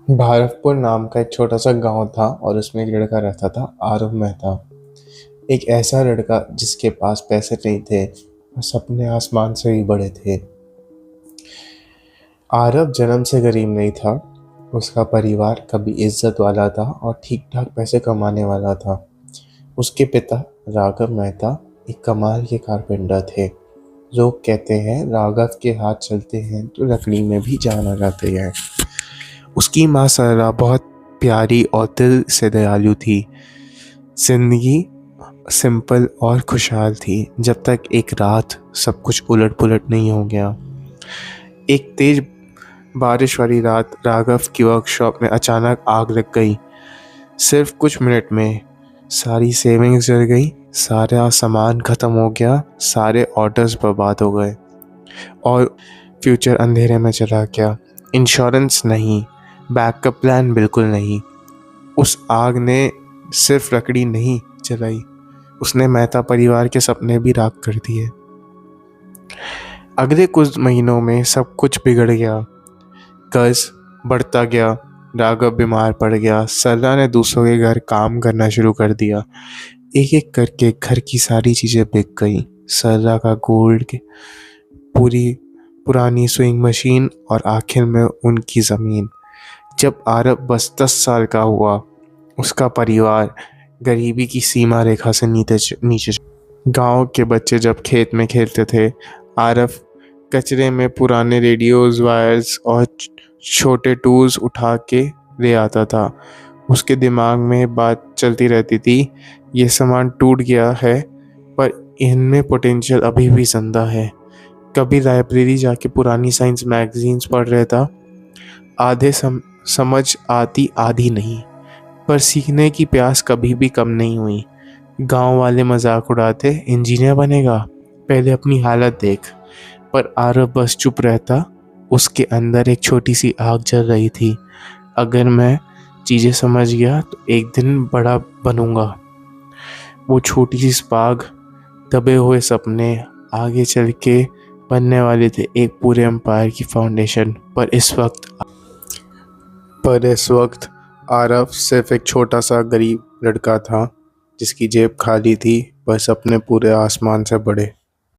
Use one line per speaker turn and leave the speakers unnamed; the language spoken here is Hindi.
भारतपुर नाम का एक छोटा सा गांव था और उसमें एक लड़का रहता था आरव मेहता। एक ऐसा लड़का जिसके पास पैसे नहीं थे और सपने आसमान से भी बड़े थे। आरव जन्म से गरीब नहीं था। उसका परिवार कभी इज्जत वाला था और ठीक ठाक पैसे कमाने वाला था। उसके पिता राघव मेहता एक कमाल के कारपेंटर थे। लोग कहते हैं राघव के हाथ चलते हैं तो लकड़ी में भी जान आ जाती है। उसकी माँ सरला बहुत प्यारी और दिल से दयालु थी। जिंदगी सिंपल और खुशहाल थी जब तक एक रात सब कुछ उलट पुलट नहीं हो गया। एक तेज बारिश वाली रात राघव की वर्कशॉप में अचानक आग लग गई। सिर्फ कुछ मिनट में सारी सेविंग्स जल गई, सारा सामान खत्म हो गया, सारे ऑर्डर्स बर्बाद हो गए और फ्यूचर अंधेरे में चला गया। इंश्योरेंस नहीं, बैकअप प्लान बिल्कुल नहीं। उस आग ने सिर्फ लकड़ी नहीं जलाई, उसने मेहता परिवार के सपने भी राख कर दिए। अगले कुछ महीनों में सब कुछ बिगड़ गया। कर्ज बढ़ता गया, राघव बीमार पड़ गया, सरला ने दूसरों के घर काम करना शुरू कर दिया। एक एक करके घर की सारी चीज़ें बिक गई। सरला का गोल्ड, पूरी पुरानी स्विंग मशीन और आखिर में उनकी ज़मीन। जब आरब बस 10 साल का हुआ, उसका परिवार गरीबी की सीमा रेखा से नीचे। गांव के बच्चे जब खेत में खेलते थे, आरफ कचरे में पुराने रेडियोज, वायर्स और छोटे टूल्स उठा के ले आता था। उसके दिमाग में बात चलती रहती थी, ये सामान टूट गया है पर इनमें पोटेंशियल अभी भी जिंदा है। कभी लाइब्रेरी जाके पुरानी साइंस मैगजीन्स पढ़ रहा था। आधे समझ आती, आधी नहीं, पर सीखने की प्यास कभी भी कम नहीं हुई। गांव वाले मजाक उड़ाते, इंजीनियर बनेगा, पहले अपनी हालत देख। पर आरव बस चुप रहता। उसके अंदर एक छोटी सी आग जल रही थी। अगर मैं चीज़ें समझ गया तो एक दिन बड़ा बनूंगा। वो छोटी सी स्पार्क, दबे हुए सपने आगे चल के बनने वाले थे एक पूरे एम्पायर की फाउंडेशन। पर इस वक्त आरव सिर्फ एक छोटा सा गरीब लड़का था जिसकी जेब खाली थी, पर सपने पूरे आसमान से बड़े।